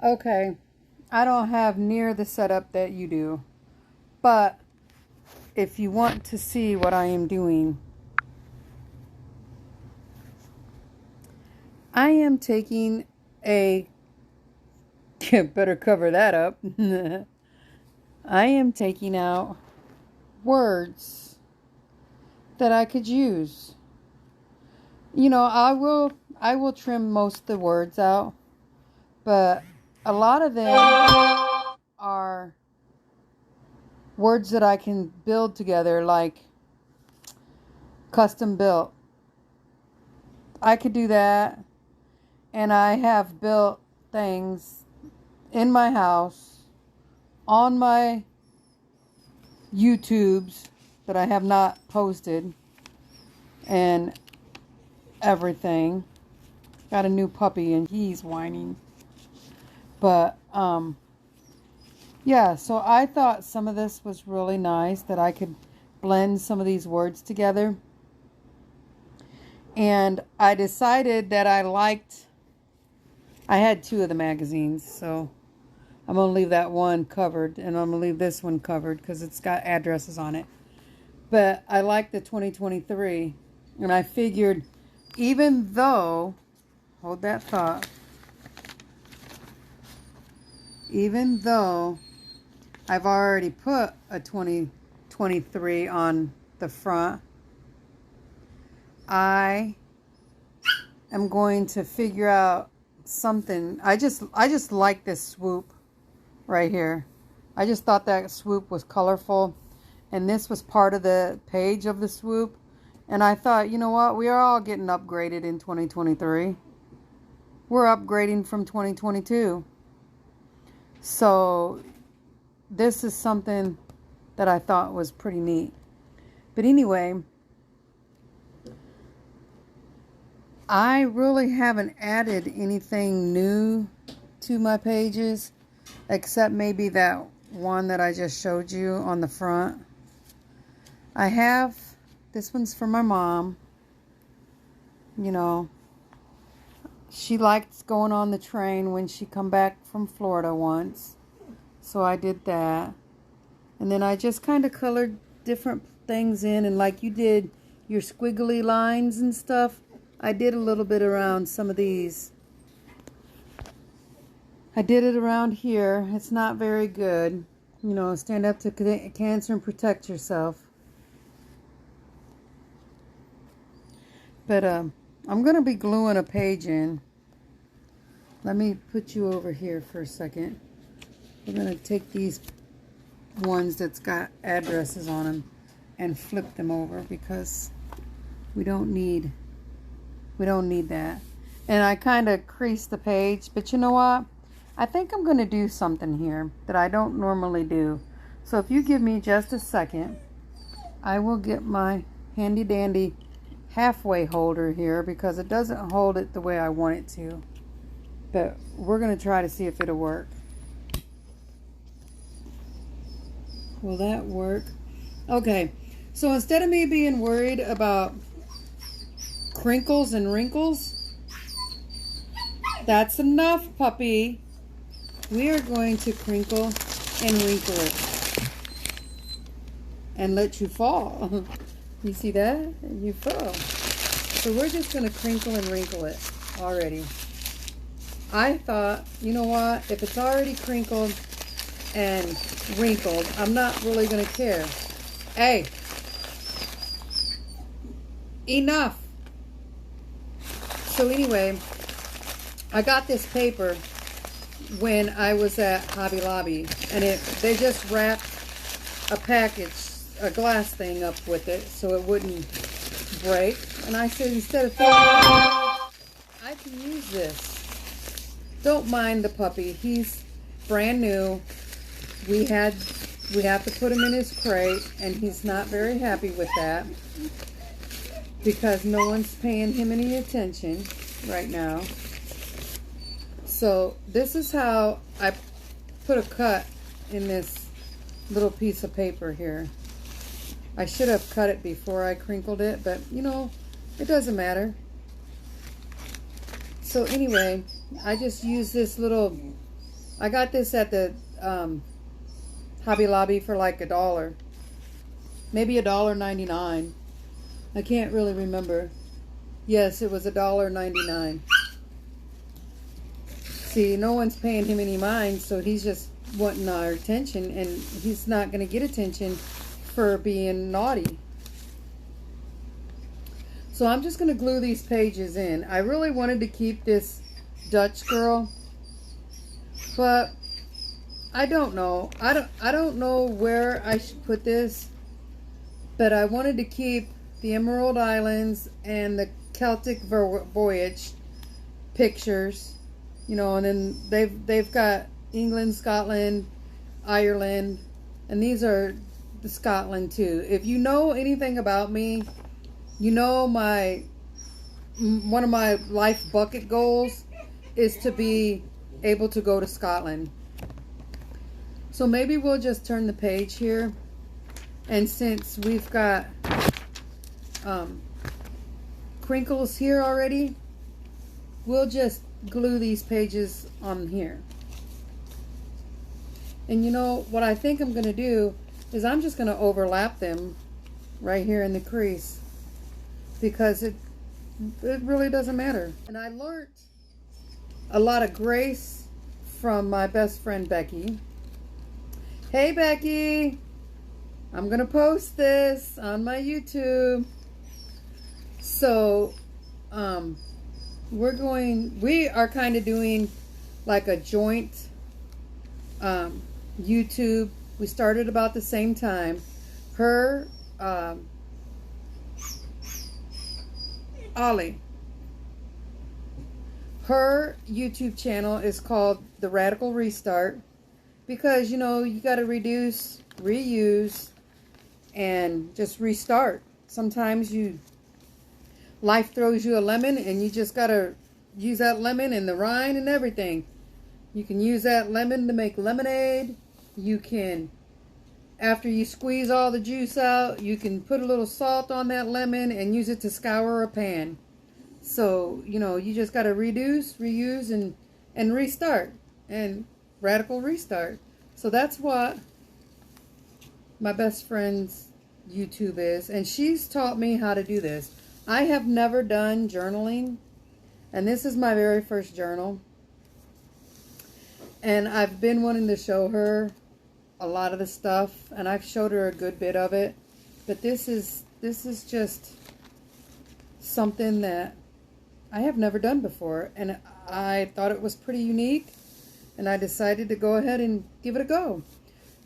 Okay, I don't have near the setup that you do, but if you want to see what I am doing, I am taking a, better cover that up. I am taking out words that I could use. You know, I will trim most of the words out, but a lot of them are words that I can build together, like custom built. I could do that, and I have built things in my house, on my YouTubes that I have not posted, and everything. Got a new puppy and he's whining. But, yeah, so I thought some of this was really nice, that I could blend some of these words together. And I decided that I had 2 of the magazines, so I'm going to leave that one covered, and I'm going to leave this one covered because it's got addresses on it. But I like the 2023, and I figured, even though, hold that thought, even though I've already put a 2023 on the front, I am going to figure out something. I just like this swoop right here. I just thought that swoop was colorful, and this was part of the page of the swoop, and I thought, you know what, we are all getting upgraded in 2023. We're upgrading from 2022. So this is something that I thought was pretty neat. But anyway, I really haven't added anything new to my pages, except maybe that one that I just showed you on the front. I have, this one's for my mom. You know, she liked going on the train when she come back from Florida once. So I did that. And then I just kind of colored different things in, and like you did your squiggly lines and stuff, I did a little bit around some of these. I did it around here. It's not very good. You know, stand up to cancer and protect yourself. But I'm going to be gluing a page in. Let me put you over here for a second. We're going to take these ones that's got addresses on them and flip them over, because we don't need that. And I kind of creased the page, but you know what? I think I'm going to do something here that I don't normally do. So if you give me just a second, I will get my handy dandy halfway holder here, because it doesn't hold it the way I want it to. But we're going to try to see if it'll work. Will that work? Okay, so instead of me being worried about crinkles and wrinkles, that's enough, puppy. We are going to crinkle and wrinkle it and let you fall. You see that? You fall. So we're just going to crinkle and wrinkle it already. I thought, you know what? If it's already crinkled and wrinkled, I'm not really going to care. Hey, enough. So anyway, I got this paper when I was at Hobby Lobby, and they just wrapped a package, a glass thing up with it so it wouldn't break. And I said, instead of throwing it away, I can use this. Don't mind the puppy. He's brand new. We have to put him in his crate, and he's not very happy with that because no one's paying him any attention right now. So this is how I put a cut in this little piece of paper here. I should have cut it before I crinkled it, but you know, it doesn't matter. So anyway, I just use this little I got this at the Hobby Lobby for like $1. Maybe $1.99. I can't really remember. Yes, it was $1.99. See, no one's paying him any mind, so he's just wanting our attention, and he's not going to get attention for being naughty. So I'm just going to glue these pages in. I really wanted to keep this Dutch girl, but I don't know. I don't know where I should put this, but I wanted to keep the Emerald Islands and the Celtic Voyage pictures, you know, and then they've got England, Scotland, Ireland, and these are the Scotland too. If you know anything about me, you know one of my life bucket goals is to be able to go to Scotland. So maybe we'll just turn the page here, and since we've got crinkles here already, we'll just glue these pages on here. And you know what I think I'm going to do is I'm just going to overlap them right here in the crease, because it really doesn't matter. And I learned a lot of grace from my best friend Becky. Hey Becky, I'm gonna post this on my YouTube. So we are kind of doing like a joint YouTube. We started about the same time. Her Ollie, her YouTube channel is called The Radical Restart, because you know you got to reduce, reuse, and just restart. Sometimes life throws you a lemon, and you just got to use that lemon and the rind and everything. You can use that lemon to make lemonade. You can, after you squeeze all the juice out, you can put a little salt on that lemon and use it to scour a pan. So, you know, you just got to reduce, reuse, and restart. And radical restart. So that's what my best friend's YouTube is. And she's taught me how to do this. I have never done journaling. And this is my very first journal. And I've been wanting to show her a lot of the stuff, and I've showed her a good bit of it, but this is just something that I have never done before, and I thought it was pretty unique, and I decided to go ahead and give it a go.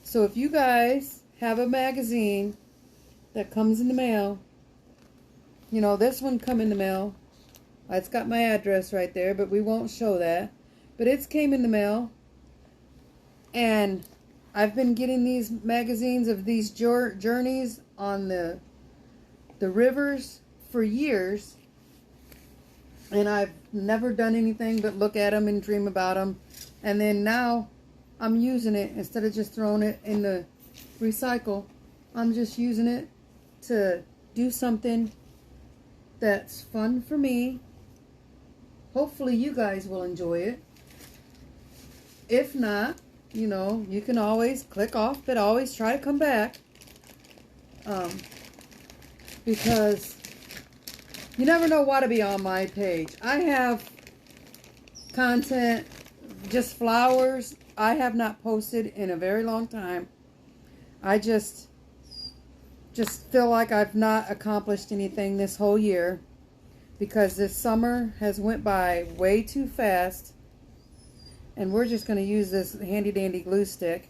So if you guys have a magazine that comes in the mail, you know, this one come in the mail. It's got my address right there, but we won't show that. But it's came in the mail, and I've been getting these magazines of these journeys on the rivers for years, and I've never done anything but look at them and dream about them. And then now I'm using it instead of just throwing it in the recycle. I'm just using it to do something that's fun for me. Hopefully you guys will enjoy it. If not, you know, you can always click off, but always try to come back. Because you never know what to be on my page. I have content, just flowers, I have not posted in a very long time. I just feel like I've not accomplished anything this whole year, because this summer has went by way too fast. And we're just going to use this handy dandy glue stick.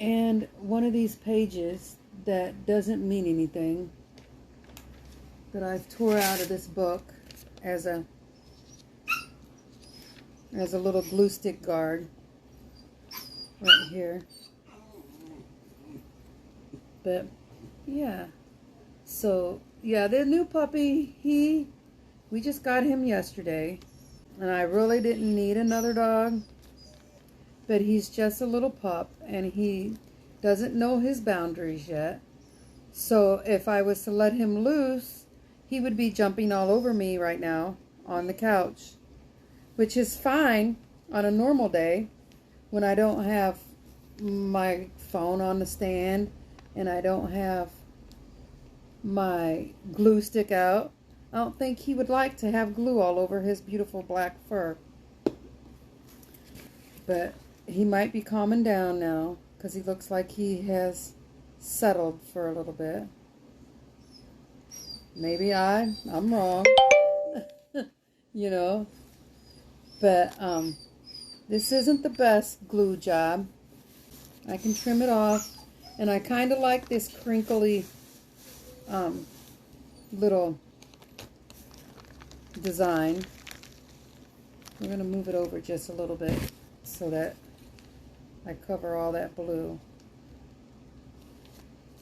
And one of these pages that doesn't mean anything, that I've tore out of this book as a little glue stick guard right here. But yeah, so yeah, the new puppy, we just got him yesterday. And I really didn't need another dog, but he's just a little pup, and he doesn't know his boundaries yet. So if I was to let him loose, he would be jumping all over me right now on the couch, which is fine. on a normal day, when I don't have my phone on the stand and I don't have my glue stick out, I don't think he would like to have glue all over his beautiful black fur. But he might be calming down now because he looks like he has settled for a little bit. Maybe I'm wrong, you know, but this isn't the best glue job. I can trim it off, and I kind of like this crinkly little design. We're going to move it over just a little bit so that I cover all that blue.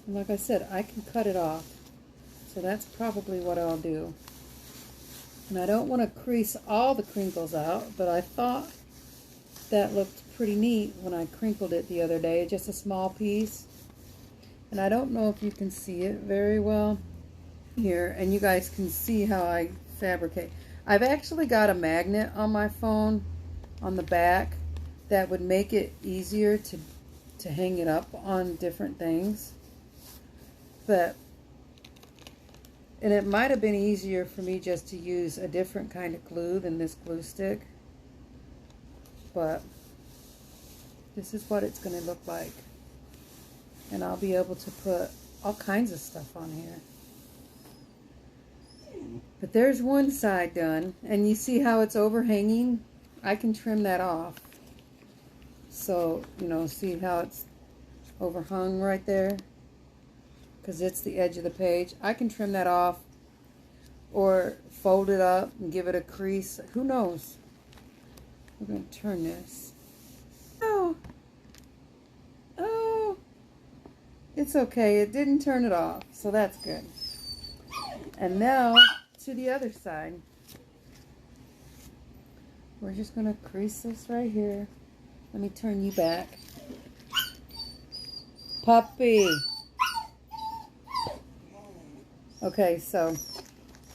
And like I said, I can cut it off. So that's probably what I'll do. And I don't want to crease all the crinkles out, but I thought that looked pretty neat when I crinkled it the other day, just a small piece. And I don't know if you can see it very well here, and you guys can see how I fabricate. I've actually got a magnet on my phone on the back that would make it easier to hang it up on different things. And it might have been easier for me just to use a different kind of glue than this glue stick. But this is what it's going to look like. And I'll be able to put all kinds of stuff on here. But there's one side done. And you see how it's overhanging? I can trim that off. So, you know, see how it's overhung right there? Because it's the edge of the page. I can trim that off or fold it up and give it a crease. Who knows? We're going to turn this. Oh, it's okay. It didn't turn it off, so that's good. And now to the other side. We're just going to crease this right here. Let me turn you back. Puppy. Okay, so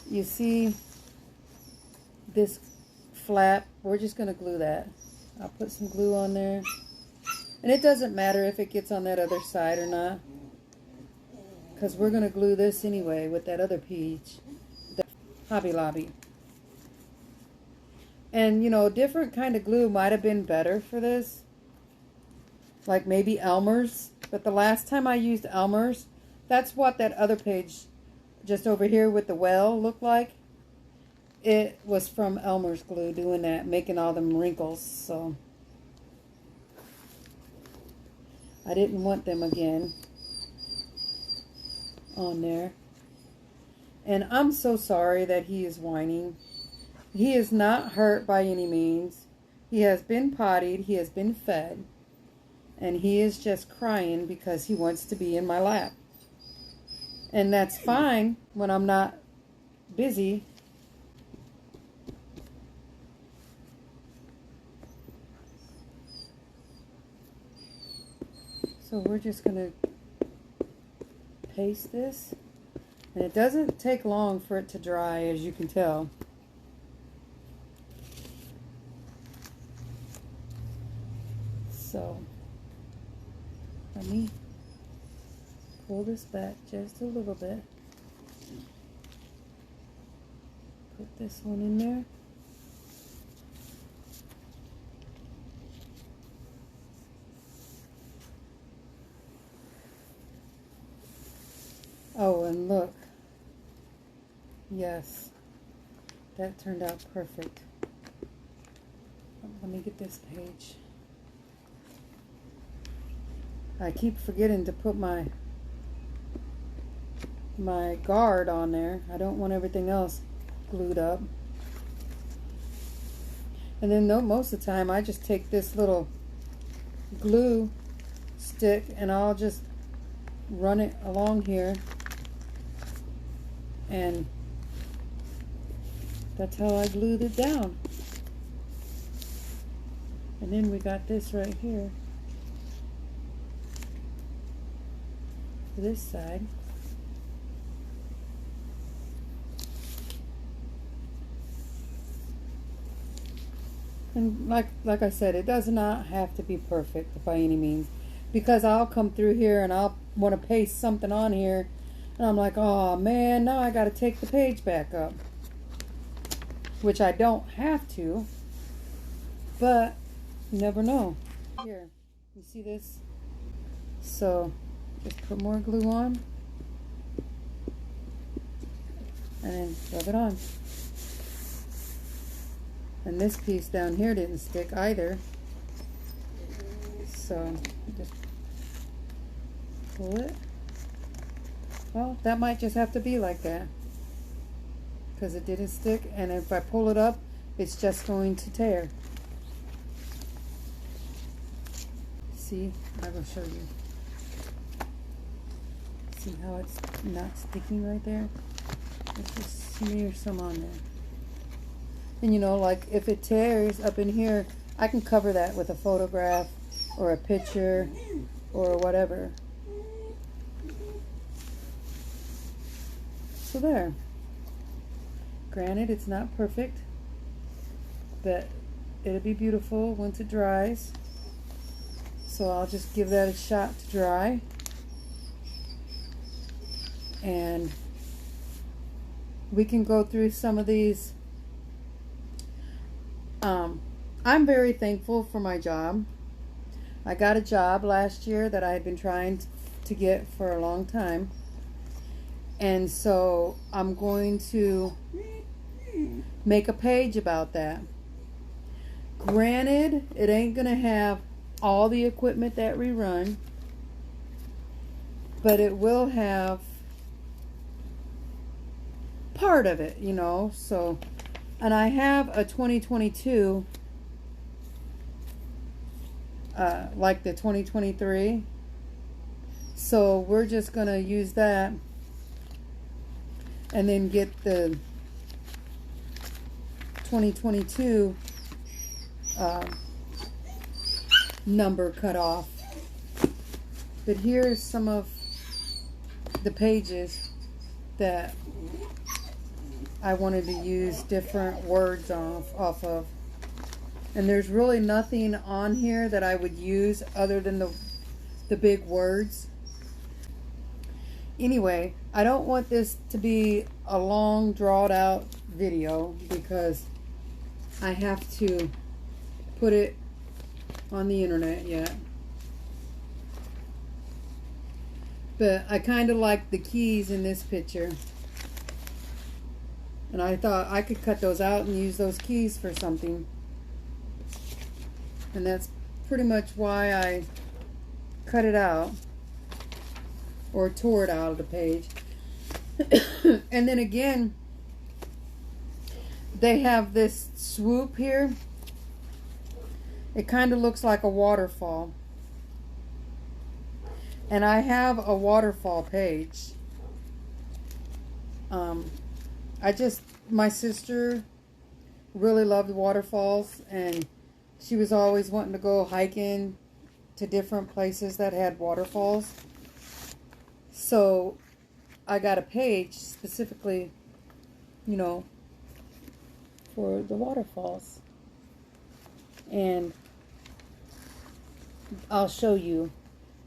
you see this flap? We're just going to glue that. I'll put some glue on there. And it doesn't matter if it gets on that other side or not, because we're going to glue this anyway with that other piece, the Hobby Lobby. And, you know, a different kind of glue might have been better for this, like maybe Elmer's. But the last time I used Elmer's, that's what that other page just over here with the well looked like. It was from Elmer's glue doing that, making all them wrinkles. So I didn't want them again on there. And I'm so sorry that he is whining. He is not hurt by any means. He has been pottied, he has been fed, and he is just crying because he wants to be in my lap. And that's fine when I'm not busy. So we're just going to paste this. And it doesn't take long for it to dry, as you can tell. So let me pull this back just a little bit. Put this one in there. Oh, and look. Yes, that turned out perfect. Let me get this page. I keep forgetting to put my guard on there. I don't want everything else glued up. And then most of the time I just take this little glue stick and I'll just run it along here, and that's how I glued it down. And then we got this right here for this side. And like I said, it does not have to be perfect by any means, because I'll come through here and I'll want to paste something on here, and I'm like, oh man, now I got to take the page back up, which I don't have to, but you never know. Here, you see this? So just put more glue on and then rub it on. And this piece down here didn't stick either, so just pull it. Well, that might just have to be like that, because it didn't stick, and if I pull it up, it's just going to tear. See, I will show you. See how it's not sticking right there? Let's just smear some on there. And you know, like if it tears up in here, I can cover that with a photograph or a picture or whatever. So there. Granted, it's not perfect, but it'll be beautiful once it dries. So I'll just give that a shot to dry. And we can go through some of these. I'm very thankful for my job. I got a job last year that I had been trying to get for a long time. And so I'm going to make a page about that. Granted, it ain't going to have all the equipment that we run, but it will have part of it, you know. So, and I have a 2022 like the 2023, so we're just gonna use that and then get the 2022 number cut off. But here's some of the pages that I wanted to use different words off of. And there's really nothing on here that I would use other than the big words. Anyway, I don't want this to be a long, drawn out video, because I have to put it on the internet yet. But I kind of like the keys in this picture, and I thought I could cut those out and use those keys for something. And that's pretty much why I cut it out, or tore it out of the page. And then again, they have this swoop here. It kind of looks like a waterfall. And I have a waterfall page. My sister really loved waterfalls, and she was always wanting to go hiking to different places that had waterfalls. So I got a page specifically, you know, for the waterfalls. And I'll show you.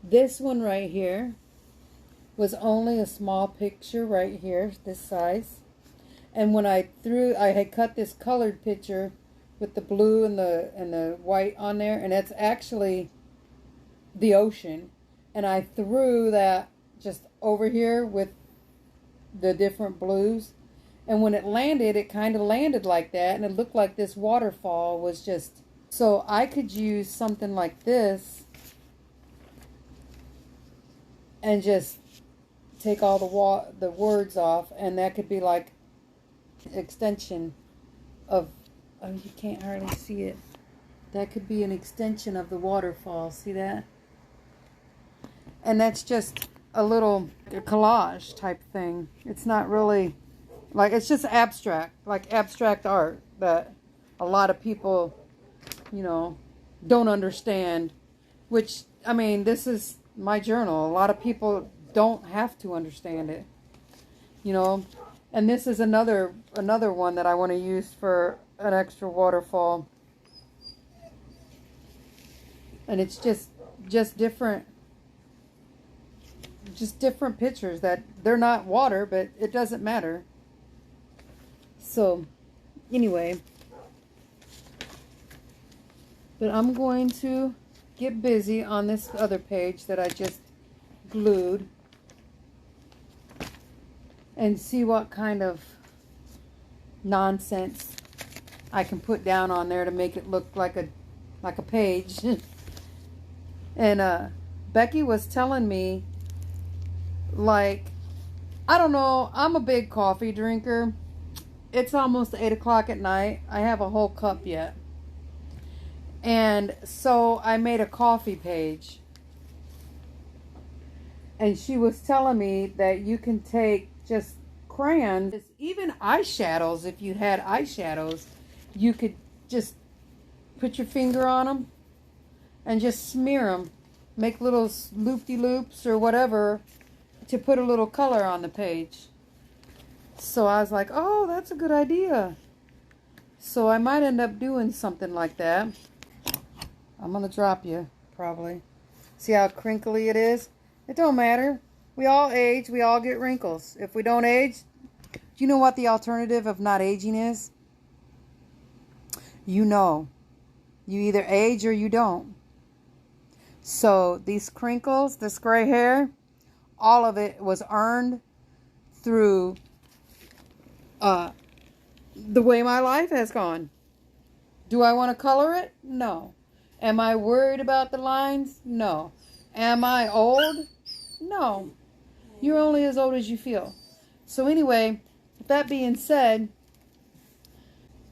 This one right here was only a small picture right here, this size. And when I had cut this colored picture with the blue and the white on there, and that's actually the ocean. And I threw that just over here with the different blues. And when it landed, it kind of landed like that, and it looked like this waterfall was just... So I could use something like this and just take all the words off, and that could be like extension of... Oh, you can't hardly see it. That could be an extension of the waterfall. See that? And that's just a little collage type thing. It's not really... Like, it's just abstract. Like abstract art that a lot of people, you know, don't understand. Which, I mean, this is my journal. A lot of people don't have to understand it. You know? And this is another one that I want to use for an extra waterfall. And it's just different pictures that they're not water, but it doesn't matter. So anyway, but I'm going to get busy on this other page that I just glued and see what kind of nonsense I can put down on there to make it look like a page. And Becky was telling me, like, I don't know, I'm a big coffee drinker. It's almost 8 o'clock at night. I have a whole cup yet. And so I made a coffee page. And she was telling me that you can take just crayons, even eyeshadows. If you had eyeshadows, you could just put your finger on them and just smear them. Make little loop-de-loops or whatever to put a little color on the page. So I was like, oh, that's a good idea. So I might end up doing something like that. I'm going to drop you, probably. See how crinkly it is? It don't matter. We all age. We all get wrinkles. If we don't age, do you know what the alternative of not aging is? You know. You either age or you don't. So these crinkles, this gray hair, all of it was earned through the way my life has gone. Do I want to color it? No. Am I worried about the lines? No. Am I old? No. You're only as old as you feel. So anyway, with that being said,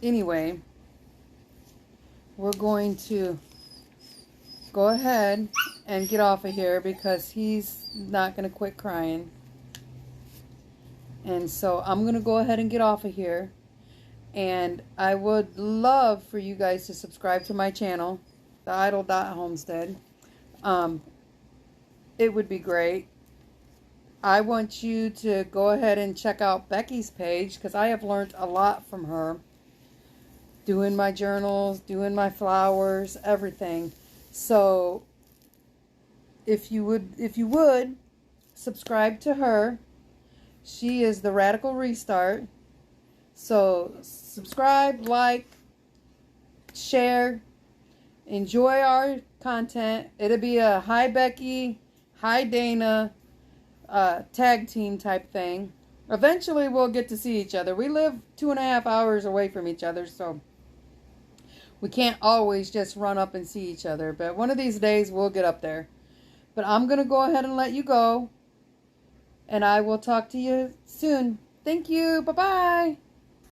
we're going to go ahead and get off of here because he's not going to quit crying. And so I'm going to go ahead and get off of here. And I would love for you guys to subscribe to my channel, the Idle.Homestead. It would be great. I want you to go ahead and check out Becky's page because I have learned a lot from her. Doing my journals, doing my flowers, everything. So if you would subscribe to her. She is the Radical Restart. So subscribe, like, share, enjoy our content. It'll be a hi Becky, hi Dana tag team type thing. Eventually we'll get to see each other. We live 2.5 hours away from each other, so we can't always just run up and see each other. But one of these days we'll get up there. But I'm going to go ahead and let you go. And I will talk to you soon. Thank you. Bye-bye.